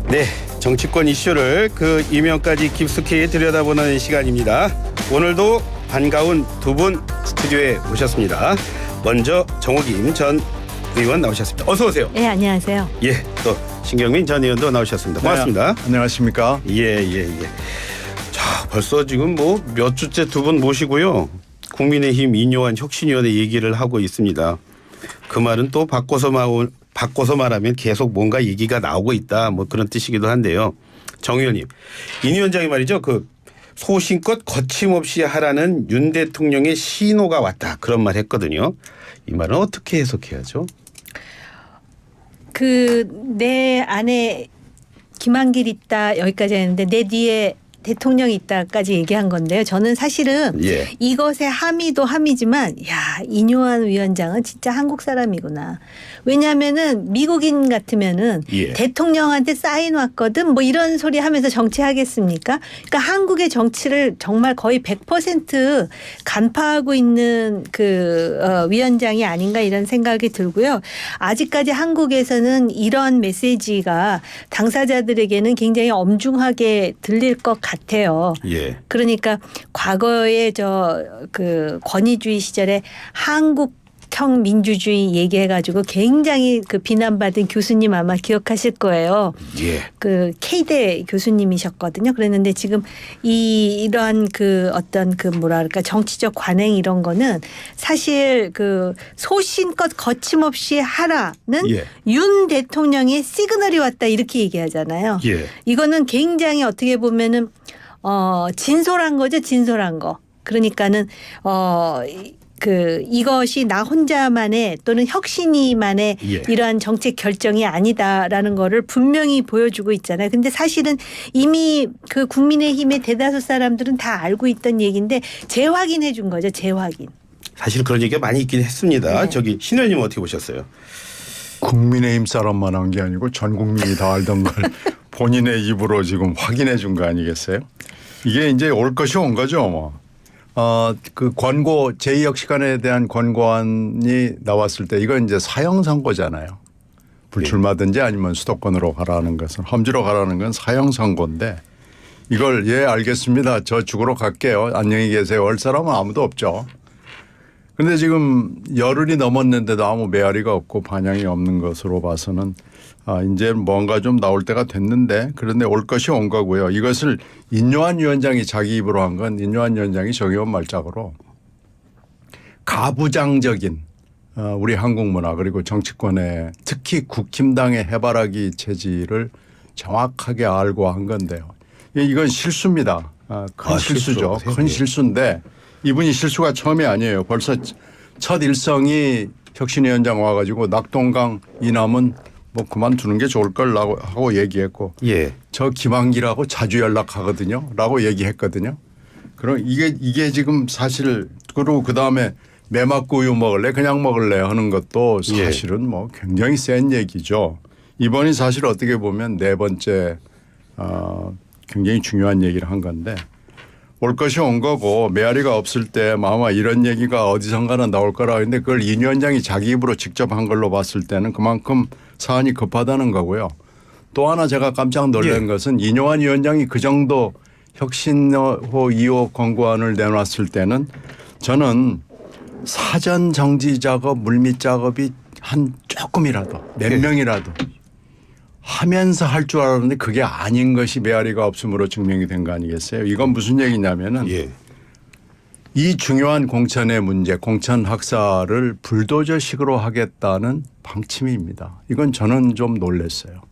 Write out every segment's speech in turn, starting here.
네, 정치권 이슈를 그 이면까지 깊숙이 들여다보는 시간입니다. 오늘도 반가운 두 분 스튜디오에 모셨습니다. 먼저 정호김 전 의원 나오셨습니다. 어서 오세요. 네, 안녕하세요. 예, 또 신경민 전 의원도 나오셨습니다. 고맙습니다. 네, 안녕하십니까? 예. 자, 벌써 지금 뭐 몇 주째 두 분 모시고요. 국민의힘 인요한 혁신위원회 얘기를 하고 있습니다. 그 말은 또 바꿔서 말하면 계속 뭔가 얘기가 나오고 있다. 뭐 그런 뜻이기도 한데요. 정 의원님, 인 위원장이 말이죠. 그 소신껏 거침없이 하라는 윤 대통령의 신호가 왔다. 그런 말 했거든요. 이 말은 어떻게 해석해야죠? 내 안에 김한길 있다 여기까지 했는데 내 뒤에 대통령이 있다까지 얘기한 건데요. 저는 사실은 이것의 함의도 함이지만 인요한 위원장은 진짜 한국 사람이구나. 왜냐하면은 미국인 같으면은 대통령한테 사인 왔거든 뭐 이런 소리 하면서 정치하겠습니까? 그러니까 한국의 정치를 정말 거의 100% 간파하고 있는 위원장이 아닌가 이런 생각이 들고요. 아직까지 한국에서는 이런 메시지가 당사자들에게는 굉장히 엄중하게 들릴 것 같아요. 그러니까 과거에 권위주의 시절에 한국형 민주주의 얘기해가지고 굉장히 비난받은 교수님 아마 기억하실 거예요. K대 교수님이셨거든요. 그랬는데 지금 이런 정치적 관행 이런 거는 사실 소신껏 거침없이 하라는 윤 대통령의 시그널이 왔다 이렇게 얘기하잖아요. 이거는 굉장히 어떻게 보면은 진솔한 거죠. 진솔한 거. 그러니까는 이것이 나 혼자만의 또는 혁신이만의 이러한 정책 결정이 아니다라는 거를 분명히 보여주고 있잖아요. 근데 사실은 이미 국민의힘의 대다수 사람들은 다 알고 있던 얘기인데 재확인해 준 거죠. 재확인. 사실 그런 얘기가 많이 있긴 했습니다. 저기 신 의원님 어떻게 보셨어요? 국민의힘 사람만 한 게 아니고 전 국민이 다 알던 걸 본인의 입으로 지금 확인해 준 거 아니겠어요? 이게 이제 올 것이 온 거죠. 권고 제2역 시간에 대한 권고안이 나왔을 때 이건 이제 사형 선고잖아요. 불출마든지 아니면 수도권으로 가라는 것은 험지로 가라는 건 사형 선고인데 이걸 알겠습니다. 저 죽으러 갈게요. 안녕히 계세요. 올 사람은 아무도 없죠. 그런데 지금 열흘이 넘었는데도 아무 메아리가 없고 반향이 없는 것으로 봐서는 이제 뭔가 좀 나올 때가 됐는데 그런데 올 것이 온 거고요. 이것을 인요한 위원장이 자기 입으로 한 건 인요한 위원장이 정의원 말짝으로 가부장적인 우리 한국 문화 그리고 정치권의 특히 국힘당의 해바라기 체질을 정확하게 알고 한 건데요. 이건 실수입니다. 큰 실수죠. 큰 실수인데 이분이 실수가 처음이 아니에요. 벌써 첫 일성이 혁신위원장 와가지고 낙동강 이남은 뭐 그만두는 게 좋을 걸 하고 얘기했고 저 김한길하고 자주 연락하거든요 라고 얘기했거든요. 그럼 이게 지금 사실 그리고 그다음에 매 맞고 우유 먹을래 그냥 먹을래 하는 것도 사실은 뭐 굉장히 센 얘기죠. 이번이 사실 어떻게 보면 네 번째 굉장히 중요한 얘기를 한 건데 올 것이 온 거고 메아리가 없을 때 아마 이런 얘기가 어디선가는 나올 거라 했는데 그걸 인 위원장이 자기 입으로 직접 한 걸로 봤을 때는 그만큼 사안이 급하다는 거고요. 또 하나 제가 깜짝 놀란 것은 인요한 위원장이 그 정도 혁신호 2호 권고안을 내놨을 때는 저는 사전 정지 작업 물밑 작업이 한 조금이라도 몇 명이라도 하면서 할 줄 알았는데 그게 아닌 것이 메아리가 없음으로 증명이 된 거 아니겠어요? 이건 무슨 얘기냐면은 이 중요한 공천의 문제, 공천 학살을 불도저식으로 하겠다는 방침입니다. 이건 저는 좀 놀랐어요.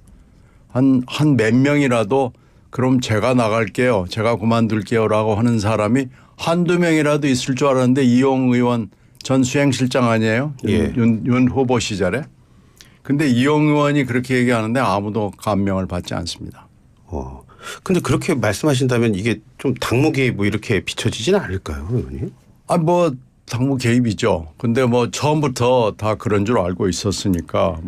한 몇 명이라도 그럼 제가 나갈게요. 제가 그만둘게요라고 하는 사람이 한두 명이라도 있을 줄 알았는데 이용 의원 전 수행실장 아니에요? 윤 후보 시절에. 근데 이용 의원이 그렇게 얘기하는데 아무도 감명을 받지 않습니다. 근데 그렇게 말씀하신다면 이게 좀 당무 개입 뭐 이렇게 비춰지지는 않을까요, 의원님? 당무 개입이죠. 근데 처음부터 다 그런 줄 알고 있었으니까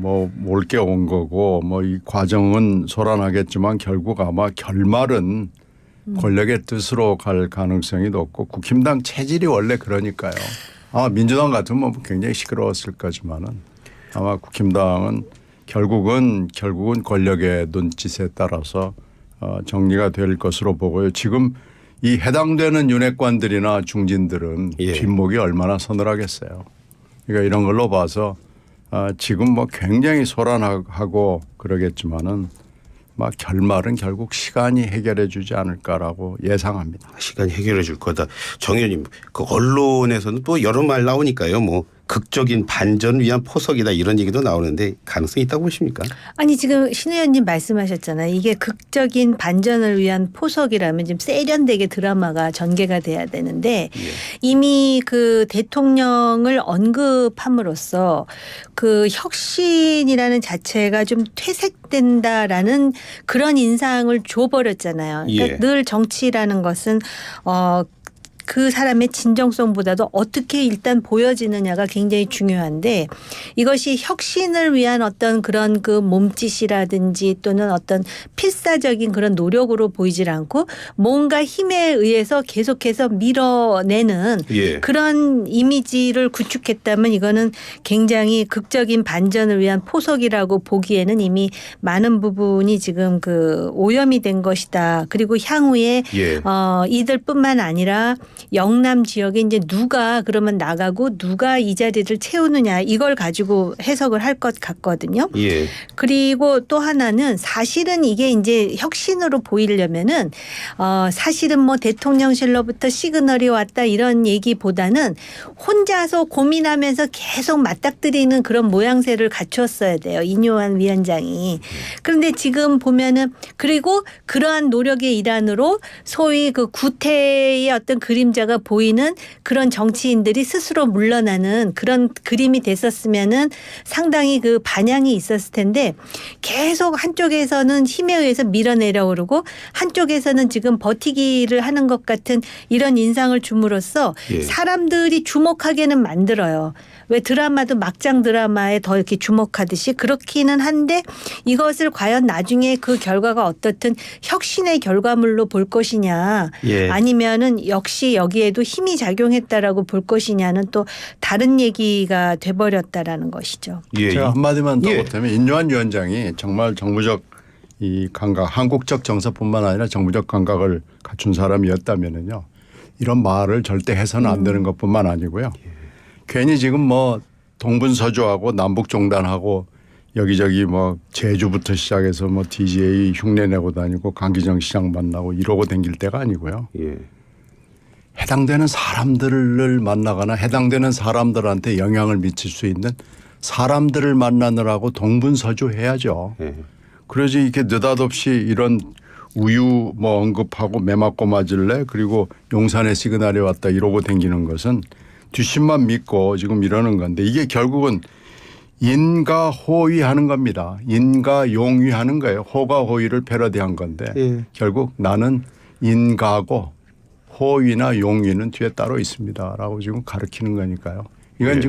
올 게 온 거고 이 과정은 소란하겠지만 결국 아마 결말은 권력의 뜻으로 갈 가능성이 높고 국힘당 체질이 원래 그러니까요. 민주당 같으면 굉장히 시끄러웠을 거지만은 아마 국힘당은 결국은 권력의 눈짓에 따라서 정리가 될 것으로 보고요. 지금 이 해당되는 윤핵관들이나 중진들은 예. 뒷목이 얼마나 서늘하겠어요. 그러니까 이런 걸로 봐서 지금 뭐 굉장히 소란하고 그러겠지만은 막 결말은 결국 시간이 해결해 주지 않을까라고 예상합니다. 시간이 해결해 줄 거다. 정 의원님, 그 언론에서는 또 여러 말 나오니까요. 뭐 극적인 반전을 위한 포석이다 이런 얘기도 나오는데 가능성이 있다고 보십니까? 아니 지금 신 의원님 말씀하셨잖아요. 이게 극적인 반전을 위한 포석이라면 좀 세련되게 드라마가 전개가 돼야 되는데 이미 그 대통령을 언급함으로써 그 혁신이라는 자체가 좀 퇴색된다라는 그런 인상을 줘버렸잖아요. 그러니까 예. 늘 정치라는 것은 그 사람의 진정성보다도 어떻게 일단 보여지느냐가 굉장히 중요한데 이것이 혁신을 위한 어떤 그런 그 몸짓이라든지 또는 어떤 필사적인 그런 노력으로 보이질 않고 뭔가 힘에 의해서 계속해서 밀어내는 예. 그런 이미지를 구축했다면 이거는 굉장히 극적인 반전을 위한 포석이라고 보기에는 이미 많은 부분이 지금 그 오염이 된 것이다. 그리고 향후에 예. 이들뿐만 아니라 영남 지역에 이제 누가 그러면 나가고 누가 이 자리를 채우느냐 이걸 가지고 해석을 할 것 같거든요. 예. 그리고 또 하나는 사실은 이게 이제 혁신으로 보이려면은 사실은 뭐 대통령실로부터 시그널이 왔다 이런 얘기보다는 혼자서 고민하면서 계속 맞닥뜨리는 그런 모양새를 갖추었어야 돼요. 인요한 위원장이. 그런데 지금 보면은 그리고 그러한 노력의 일환으로 소위 그 구태의 어떤 그림자가 보이는 그런 정치인들이 스스로 물러나는 그런 그림이 됐었으면은 상당히 그 반향이 있었을 텐데 계속 한쪽에서는 힘에 의해서 밀어내려 오르고 한쪽에서는 지금 버티기를 하는 것 같은 이런 인상을 줌으로써 예. 사람들이 주목하게는 만들어요. 왜 드라마도 막장 드라마에 더 이렇게 주목하듯이 그렇기는 한데 이것을 과연 나중에 그 결과가 어떻든 혁신의 결과물로 볼 것이냐 예. 아니면은 역시 여기에도 힘이 작용했다라고 볼 것이냐는 또 다른 얘기가 돼버렸다라는 것이죠. 예. 제가 한마디만 더 예. 보태면 인요한 위원장이 정말 정무적 이 감각, 한국적 정서뿐만 아니라 정무적 감각을 갖춘 사람이었다면은요 이런 말을 절대 해서는 안 되는 것뿐만 아니고요. 괜히 지금 뭐 동분서주하고 남북종단하고 여기저기 뭐 제주부터 시작해서 뭐 DJA 흉내내고 다니고 강기정 시장 만나고 이러고 댕길 때가 아니고요. 예. 해당되는 사람들을 만나거나 해당되는 사람들한테 영향을 미칠 수 있는 사람들을 만나느라고 동분서주 해야죠. 예. 그러지 이렇게 느닷없이 이런 우유 뭐 언급하고 매 맞고 맞을래 그리고 용산에 시그널이 왔다 이러고 댕기는 것은 뒷심만 믿고 지금 이러는 건데 이게 결국은 인가 호위하는 겁니다. 인가 용위하는 거예요. 호가 호위를 패러디한 건데 예. 결국 나는 인가고 호위나 용위는 뒤에 따로 있습니다라고 지금 가르치는 거니까요. 이건 예.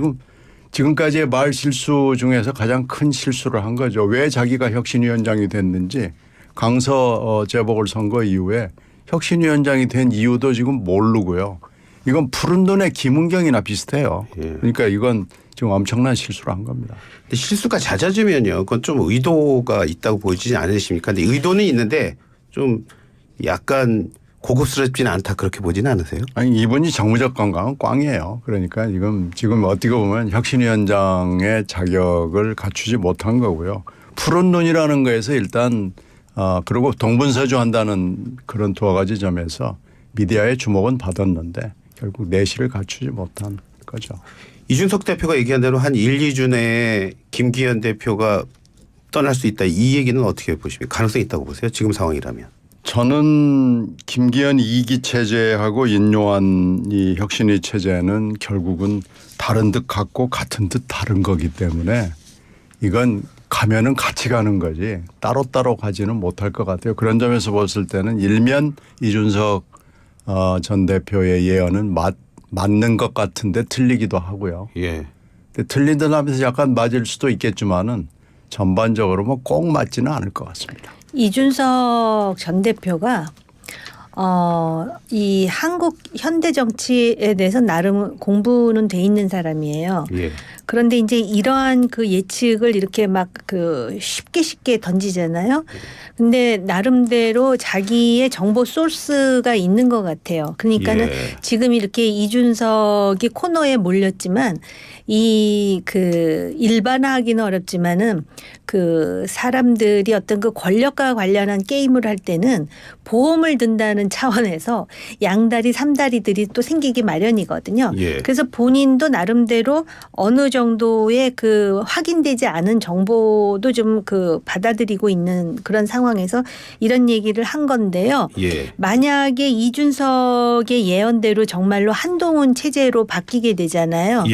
지금까지의 말 실수 중에서 가장 큰 실수를 한 거죠. 왜 자기가 혁신위원장이 됐는지 강서 재보궐선거 이후에 혁신위원장이 된 이유도 지금 모르고요. 이건 푸른 눈의 김은경이나 비슷해요. 예. 그러니까 이건 지금 엄청난 실수를 한 겁니다. 근데 실수가 잦아지면요. 그건 좀 의도가 있다고 보이지 않으십니까? 근데 의도는 있는데 좀 약간 고급스럽지는 않다 그렇게 보지는 않으세요? 아니 이분이 정무적 건강은 꽝이에요. 그러니까 지금 어떻게 보면 혁신위원장의 자격을 갖추지 못한 거고요. 푸른 눈이라는 거에서 일단 그리고 동분서주 한다는 그런 두 가지 점에서 미디어의 주목은 받았는데 결국 내실을 갖추지 못한 거죠. 이준석 대표가 얘기한 대로 한 1, 2주 내에 김기현 대표가 떠날 수 있다. 이 얘기는 어떻게 보십니까? 가능성이 있다고 보세요? 지금 상황이라면. 저는 김기현 2기 체제하고 인요한 이 혁신위 체제는 결국은 다른 듯 같고 같은 듯 다른 거기 때문에 이건 가면은 같이 가는 거지 따로따로 가지는 못할 것 같아요. 그런 점에서 봤을 때는 일면 이준석 전 대표의 예언은 맞는 것 같은데 틀리기도 하고요. 예. 근데 틀린 듯 하면서 약간 맞을 수도 있겠지만은 전반적으로 뭐 꼭 맞지는 않을 것 같습니다. 이준석 전 대표가 이 한국 현대 정치에 대해서 나름 공부는 돼 있는 사람이에요. 예. 그런데 이제 이러한 그 예측을 이렇게 막 그 쉽게 던지잖아요. 근데 나름대로 자기의 정보 소스가 있는 것 같아요. 그러니까는 지금 이렇게 이준석이 코너에 몰렸지만 이 그 일반화하기는 어렵지만은 그 사람들이 어떤 그 권력과 관련한 게임을 할 때는 보험을 든다는 차원에서 양다리 삼다리들이 또 생기기 마련이거든요. 그래서 본인도 나름대로 어느 정도의 그 확인되지 않은 정보도 좀 그 받아들이고 있는 그런 상황에서 이런 얘기를 한 건데요. 만약에 이준석의 예언대로 정말로 한동훈 체제로 바뀌게 되잖아요.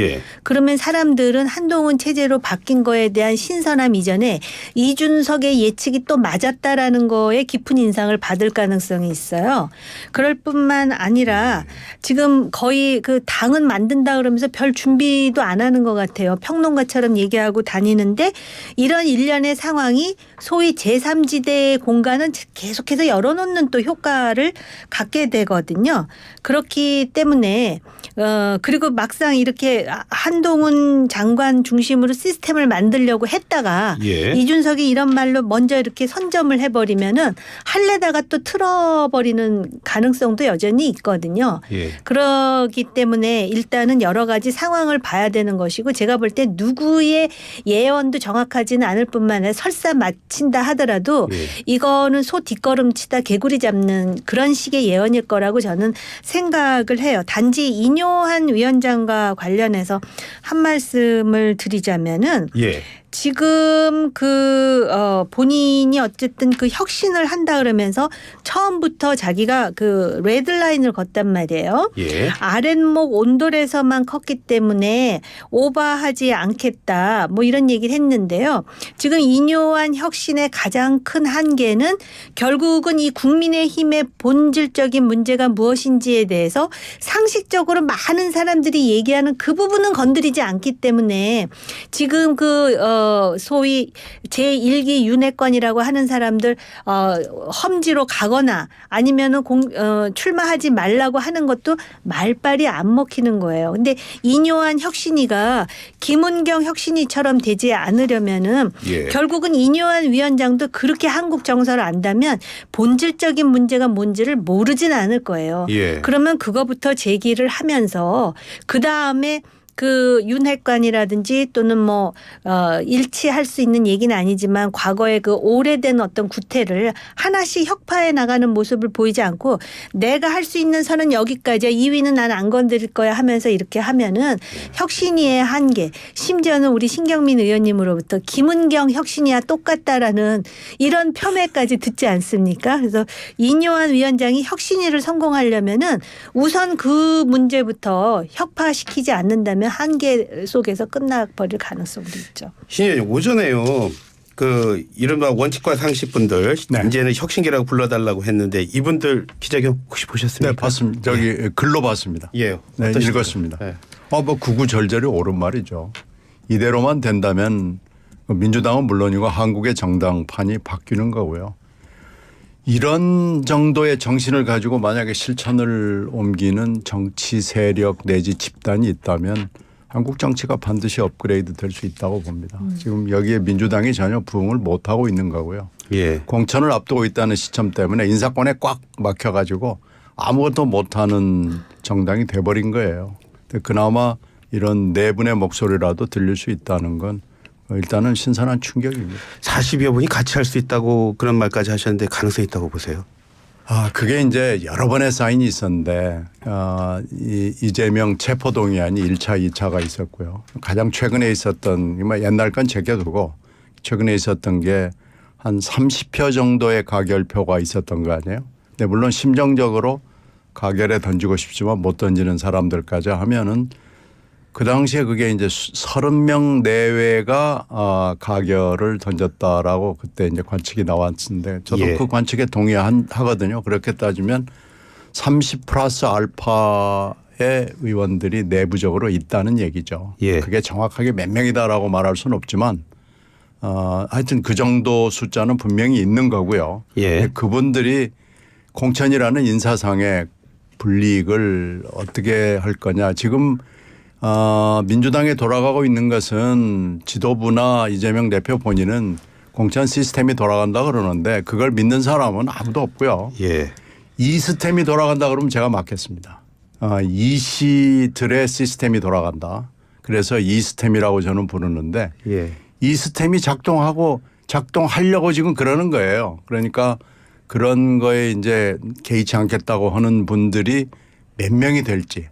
그러면 사람들은 한동훈 체제로 바뀐 거에 대한 신선함 이전에 이준석의 예측이 또 맞았다라는 거에 깊은 인상을 받을 가능성이 있어요. 그럴 뿐만 아니라 지금 거의 그 당은 만든다 그러면서 별 준비도 안 하는 것 같아요. 평론가처럼 얘기하고 다니는데 이런 일련의 상황이 소위 제3지대의 공간은 계속해서 열어놓는 또 효과를 갖게 되거든요. 그렇기 때문에 그리고 막상 이렇게 한동훈 장관 중심으로 시스템을 만들려고 했다가 이준석이 이런 말로 먼저 이렇게 선점을 해버리면은 할래다가 또 틀어버리는 가능성도 여전히 있거든요. 그렇기 때문에 일단은 여러 가지 상황을 봐야 되는 것이고 제가 볼 때 누구의 예언도 정확하지는 않을 뿐만 아니라 설사 맞힌다 하더라도 이거는 소 뒷걸음치다 개구리 잡는 그런 식의 예언일 거라고 저는 생각을 해요. 단지 인요한 위원장과 관련해서 한 말씀을 드리자면은 지금 본인이 어쨌든 그 혁신을 한다 그러면서 처음부터 자기가 그 레드라인을 걷단 말이에요. 아랫목 온돌에서만 컸기 때문에 오버하지 않겠다 뭐 이런 얘기를 했는데요. 지금 인요한 혁신의 가장 큰 한계는 결국은 이 국민의힘의 본질적인 문제가 무엇인지에 대해서 상식적으로 많은 사람들이 얘기하는 그 부분은 건드리지 않기 때문에 지금 소위 제1기 윤핵관이라고 하는 사람들 험지로 가거나 아니면은 출마하지 말라고 하는 것도 말빨이 안 먹히는 거예요. 근데 인요한 혁신이가 김은경 혁신이처럼 되지 않으려면은 결국은 인요한 위원장도 그렇게 한국 정서를 안다면 본질적인 문제가 뭔지를 모르진 않을 거예요. 그러면 그거부터 제기를 하면서 그다음에 그 윤핵관이라든지 또는 뭐 일치할 수 있는 얘기는 아니지만 과거에 그 오래된 어떤 구태를 하나씩 혁파해 나가는 모습을 보이지 않고 내가 할 수 있는 선은 여기까지야. 2위는 난 안 건드릴 거야 하면서 이렇게 하면은 혁신위의 한계 심지어는 우리 신경민 의원님으로부터 김은경 혁신이야 똑같다라는 이런 폄훼까지 듣지 않습니까? 그래서 인요한 위원장이 혁신위를 성공하려면은 우선 그 문제부터 혁파시키지 않는다면 한계 속에서 끝나버릴 가능성도 있죠. 신 의원님 오전에요. 그 이른바 원칙과 상식분들 이제는 혁신기라고 불러달라고 했는데 이분들 기자회견 혹시 보셨습니까? 네, 봤습니다. 저기 글로 봤습니다. 네, 읽었습니다. 뭐 구구절절이 옳은 말이죠. 이대로만 된다면 민주당은 물론이고 한국의 정당판이 바뀌는 거고요. 이런 정도의 정신을 가지고 만약에 실천을 옮기는 정치 세력 내지 집단이 있다면 한국 정치가 반드시 업그레이드 될 수 있다고 봅니다. 지금 여기에 민주당이 전혀 부응을 못하고 있는 거고요. 공천을 앞두고 있다는 시점 때문에 인사권에 꽉 막혀가지고 아무것도 못하는 정당이 돼버린 거예요. 그나마 이런 내분의 목소리라도 들릴 수 있다는 건 일단은 신선한 충격입니다. 40여 분이 같이 할 수 있다고 그런 말까지 하셨는데 가능성이 있다고 보세요? 그게 이제 여러 번의 사인이 있었는데 이재명 체포동의안이 1차, 2차가 있었고요. 가장 최근에 있었던 옛날 건 제껴두고 최근에 있었던 게 한 30표 정도의 가결표가 있었던 거 아니에요. 근데 물론 심정적으로 가결에 던지고 싶지만 못 던지는 사람들까지 하면은 그 당시에 그게 이제 30명 내외가 가결을 던졌다라고 그때 이제 관측이 나왔는데 저도 그 관측에 동의하거든요. 그렇게 따지면 30 플러스 알파의 의원들이 내부적으로 있다는 얘기죠. 그게 정확하게 몇 명이다라고 말할 수는 없지만 하여튼 그 정도 숫자는 분명히 있는 거고요. 그분들이 공천이라는 인사상의 불이익을 어떻게 할 거냐. 지금 민주당에 돌아가고 있는 것은 지도부나 이재명 대표 본인은 공천 시스템이 돌아간다 그러는데 그걸 믿는 사람은 아무도 없고요. 예. 이 시스템이 돌아간다 그러면 제가 맞겠습니다. 이시들의 시스템이 돌아간다. 그래서 이 시스템이라고 저는 부르는데 예. 이 시스템이 작동하려고 지금 그러는 거예요. 그러니까 그런 거에 이제 개의치 않겠다고 하는 분들이 몇 명이 될지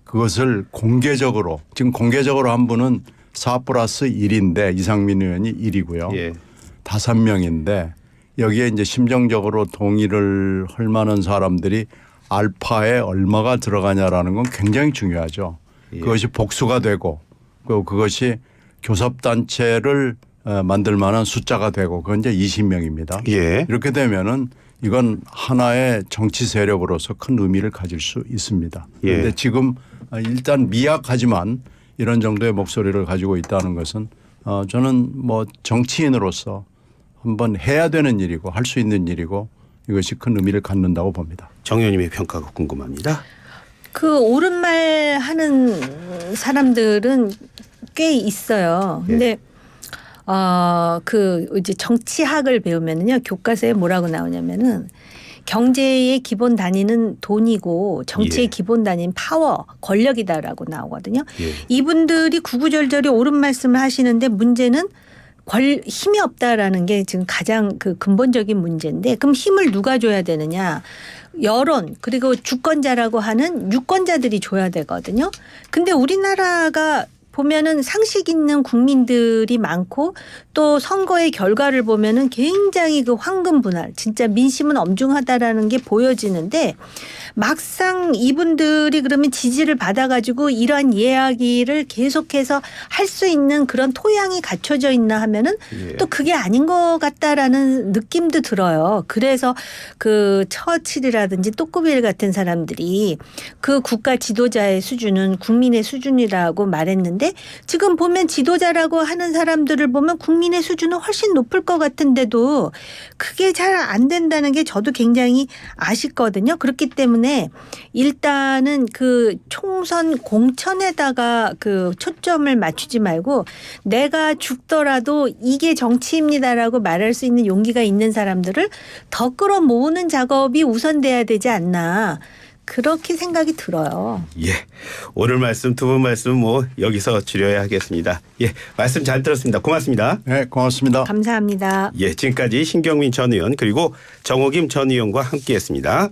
그것을 공개적으로 지금 공개적으로 한 분은 4+1인데 이상민 의원이 1이고요. 예. 5명인데 여기에 이제 심정적으로 동의를 할 만한 사람들이 알파에 얼마가 들어가냐라는 건 굉장히 중요하죠. 예. 그것이 복수가 되고 그리고 그것이 교섭단체를 만들 만한 숫자가 되고 그건 이제 20명입니다. 예. 이렇게 되면은 이건 하나의 정치 세력으로서 큰 의미를 가질 수 있습니다. 예. 그런데 지금 일단 미약하지만 이런 정도의 목소리를 가지고 있다는 것은 저는 뭐 정치인으로서 한번 해야 되는 일이고 할 수 있는 일이고 이것이 큰 의미를 갖는다고 봅니다. 정 의원님의 평가가 궁금합니다. 그 옳은 말 하는 사람들은 꽤 있어요. 근데 그 이제 정치학을 배우면은요 교과서에 뭐라고 나오냐면은 경제의 기본 단위는 돈이고 정치의 예. 기본 단위는 파워, 권력이다라고 나오거든요. 예. 이분들이 구구절절히 옳은 말씀을 하시는데 문제는 힘이 없다라는 게 지금 가장 그 근본적인 문제인데 그럼 힘을 누가 줘야 되느냐. 여론 그리고 주권자라고 하는 유권자들이 줘야 되거든요. 근데 우리나라가 보면은 상식 있는 국민들이 많고 또 선거의 결과를 보면은 굉장히 그 황금 분할 진짜 민심은 엄중하다라는 게 보여지는데 막상 이분들이 그러면 지지를 받아가지고 이러한 이야기를 계속해서 할 수 있는 그런 토양이 갖춰져 있나 하면은 예. 또 그게 아닌 것 같다라는 느낌도 들어요. 그래서 그 처칠이라든지 또꾸빌 같은 사람들이 그 국가 지도자의 수준은 국민의 수준이라고 말했는데 지금 보면 지도자라고 하는 사람들을 보면 국민의 수준은 훨씬 높을 것 같은데도 그게 잘 안 된다는 게 저도 굉장히 아쉽거든요. 그렇기 때문에 일단은 그 총선 공천에다가 그 초점을 맞추지 말고 내가 죽더라도 이게 정치입니다라고 말할 수 있는 용기가 있는 사람들을 더 끌어모으는 작업이 우선돼야 되지 않나. 그렇게 생각이 들어요. 예. 오늘 말씀 두 분 말씀 뭐 여기서 줄여야 하겠습니다. 예. 말씀 잘 들었습니다. 고맙습니다. 네, 고맙습니다. 감사합니다. 예. 지금까지 신경민 전 의원 그리고 정호김 전 의원과 함께했습니다.